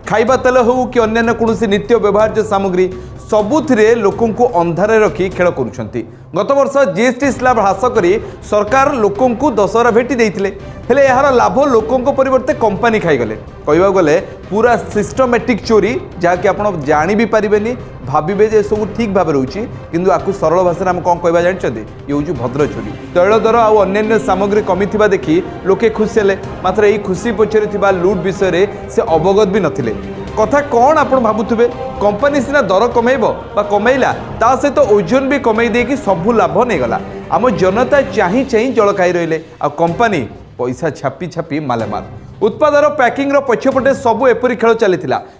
खाइबा तेल हो कि अन्य कौन नित्य व्यवहार्य सामग्री सबुथिरे लोकों को अंधारे रखी खेल करुछंती। गत वर्ष जीएसटी स्लैब ह्रास करी सरकार लोकों को दशहरा भेटी देइथिले हेले यार लाभ लोकों परिवर्ते कंपनी खाईगले। कहवा गले पूरा सिस्टमेटिक चोरी जहाँकि आप जानी भी पारिबेनी भाविबे जे सब ठीक भाव रोची किंतु आकु सरल भाषा में कौन कहवा जानते ये हूँ भद्र चोरी। तैल दर आउ अन्य सामग्री कमी देखि लोके खुशी हेले मात्र यही खुशी पछरे लुट विषय से अवगत भी नथिले। कथा कौन आप भावुवे कंपनी सीना दर कमेब कमेला ता सहित ओजन भी कमे देकी सबू लाभ नहीं गला। आम जनता चाही चाही जल खाई रही आ कंपनी पैसा छापी छापी मालेमाल। उत्पादर पैकिंग पछपटे सबू एपरी खेल चली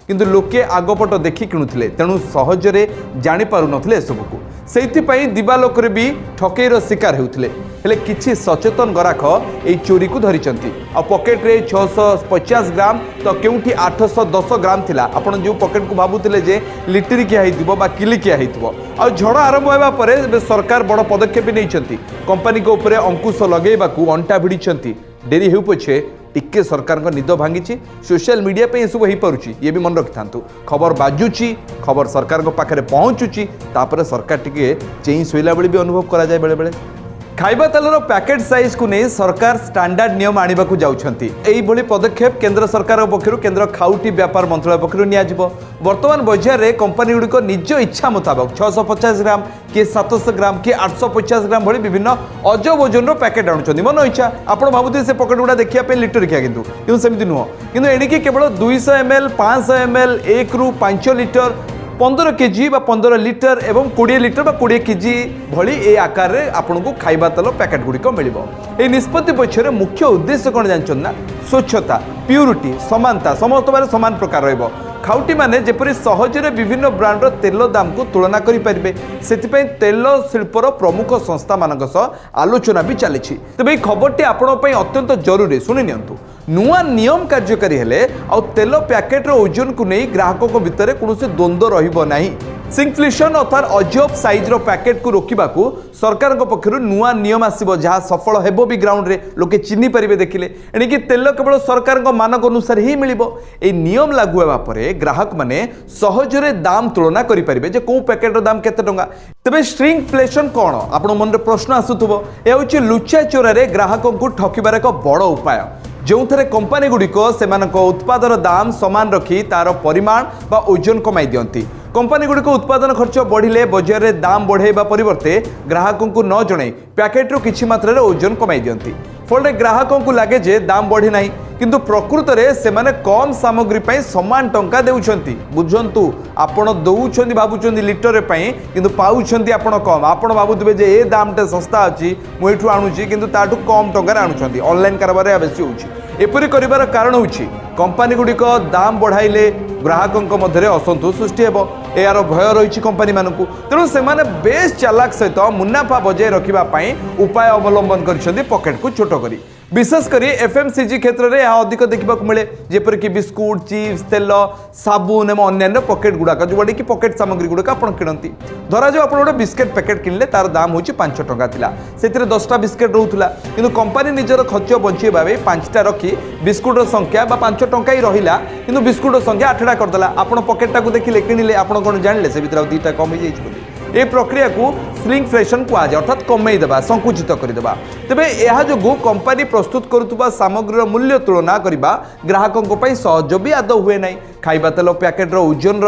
किंतु लोके आगपट देखि किणुले तेणु सहजरे जापार नथिले सबको से दिवालोक भी ठकईर शिकार होते हेले किछि सचेतन ग्राहक यही चोरी को धरिचंती। आ पॉकेट रे 650 ग्राम तो केउठी 810 ग्राम थिला। आपण जो पॉकेट को भाबुतिले जे लिटरी किया हितबो बा किली किया हितबो आ झड़ आरंभ होबा परे सरकार बड़ पदक्षेप नैचंती। कंपनी को ऊपर अंकुश लगेबाकू अंटा भिड़िचंती। डेरी हेउ पछे टिके सरकार को निद भांगी सोशल मीडिया पे सब हो पारुची ये भी मन रखि था। खबर बाजुची खबर सरकार को पाखे पहुँचुची तापर सरकार टिके चेई शोला बेले भी अनुभव करा जाए बेले बेले। खाइबा तेलर पैकेट साइज को नहीं सरकार स्टैंडर्ड नियम आने को जाउछंती। एही भली पदक्षेप केंद्र सरकार पक्षर केंद्र खाउटी व्यापार मंत्रालय पक्षर नियाजिबो। वर्तमान बाजार रे कंपनी गुड़िक निज इच्छा मुताबक 650 ग्राम कि 700 ग्राम कि 850 ग्राम भली विभिन्न अजब ओजन पैकेट आणुछंती मन इच्छा। आपण भाबुते से पॉकेट गुड़ा देखिया लिटर किया किंतु सेमिति नुह किंतु एणिकी केवल 200 ml 500 ml 1 रू 5 लिटर 15 केजी बा 15 लिटर एवं 20 लिटर बा 20 केजी भली ए आकार रे आपन को खाइबा तेल पैकेट गुड़िक मिलिबो। ए निष्पत्ति पक्षर मुख्य उद्देश्य कौन जानछन ना स्वच्छता प्यूरिटी समानता समस्त बारे समान प्रकार रहइबो। खाउटी माने जेपरि सहजरे विभिन्न ब्रांडर तेल दाम को तुलना करि परिबे सेतिपय तेल शिल्पर प्रमुख संस्था मानक सह आलोचना भी चली। तबे खबरटी आपण पई अत्यंत जरूरी सुनि नियंतु। नुआ नियम कार्यकारी हेले आ तेल पैकेट रो ओजन को नहीं ग्राहकों को भितर कोनोसी द्वंद्व रहिबो नाही। सिंक्लिशन अर्थात अजब साइज रो पैकेट को रोकिबाकू सरकार पक्षर नुआ नियम आसीबो जहाँ सफल हेबो भी ग्राउंड रे लोके चिन्ही परिबे देखिले एणिकी तेल केवल सरकार मानक अनुसार ही मिलिबो। ए नियम लागू हेबा परे ग्राहक माने सहजरे दाम तुलना करि परिबे जे को पैकेट रो दाम केते टंगा। तबे श्रिंकफ्लेशन कोन आपण मन रे प्रश्न आसुथबो ए होची लुचा चोरारे ग्राहकों को ठकिबार एक बड़ उपाय जो थे कंपनी गुड़िक से उत्पादर दाम समान रखी तार परिमाण बा ओजन कमाई दियंती। कंपनी गुड़िक उत्पादन खर्च बढ़िले बजार रे दाम बढ़ाइबा परिवर्ते ग्राहकों को न जणाई पैकेट रू किछि मात्रा रे ओजन कमाई दियंती। फल ग्राहकों को लगे जे दाम बढ़ी नाही किंतु प्रकृत रे से माने कम सामग्री पई समान टंका देउछंती। बुझंतु आपण दउछंती भाबुछंती लिटर पई किंतु पाउछंती आपण कम। आपण भाबुतबे जे ए दामटे सस्ता अछि मु एठु आणुची किंतु ताठु कम टंका रे आणुछंती। ऑनलाइन कारबार बेसी होउची। एपरि करिवार कारण होउची कंपनी गुड़िक दाम बढ़ाइले ग्राहकों मध्य असंतोष सृष्टि हेबो। यार भय रही कंपनी मानकू तेणु से बेस चालाक सहित मुनाफा बजाय रखापी उपाय अवलंबन कर पॉकेट को छोट करी। विशेषकर एफएमसीजी क्षेत्र में यह अधिक देखा मिले जेपरिक बिस्कुट चिप्स तेल साबुन एवं अन्य पॉकेट गुड़ाक जोड़ा कि पॉकेट सामग्री गुड़ाक आप किणती। धरा जाऊ आप गोटे बिस्केट पैकेट किणले तार दाम हूँ 5 टंका थिला से 10टा बिस्केट रोला कि कंपनी निजर खर्च बंचेबा 5टा रखी बिस्कुटर संख्या 5 टंका ही रहा कि बिस्कुटर संख्या 8टा करदेला। आप पॉकेटा को देखिले किणिले आप कौन जानिले से भीतर 2टा कम हो जाए। ए प्रक्रिया को श्रिंकफ्लेशन कहुए अर्थात कमई देवा संकुचित करदेवा। तेबे यह जो कंपनी प्रस्तुत करुवा सामग्री मूल्य तुलना करने ग्राहकों सहज भी आदौ हुए ना। खाइबा तेल पैकेट ओजन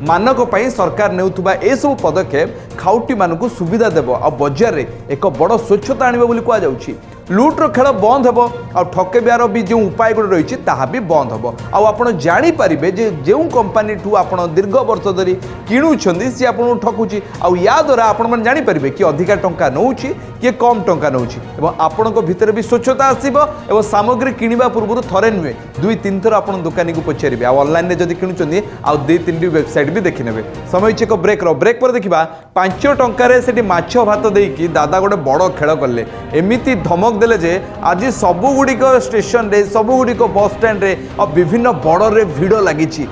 मानक सरकार नेउथुबा ए सब पदक्षेप खाउटी मानकू सुविधा देव आ बजार रे एक बड़ स्वच्छता आनिबो बोली कहा जाउछि। लुट्र खेल बंद हेबो आ ठकेबार भी जो उपाय गुड़ रही भी बंद हेबो। आपण जानी परिबे जे जो कंपनी ठू आपण दीर्घ वर्ष धरी किणुछंदी सी आपण ठकुची आ या द्वारा आपण मन जानी परिबे कि अधिका टंका नउछि कि कम टंका नउछि एवं आपणक भितर भी स्वच्छता आसीबो एवं सामग्री किनिबा पूर्व थरे नुहे 2-3 थर आपण दुकानी को पचारिबे आ ऑनलाइन रे जदि किणुछंदी आ 2-3 वेबसाइट भी देखि नेबे। समय एक ब्रेक पर देखिबा 5 टंका रे सेठी माछ भात देकी दादा गोटे बड़ खेल कले एमिति धमक देले जे आज सबुगुड़िक स्टेशन रे सबुगुड़िक बस स्टैंड रे विभिन्न बड़ रे भिड़ लगी।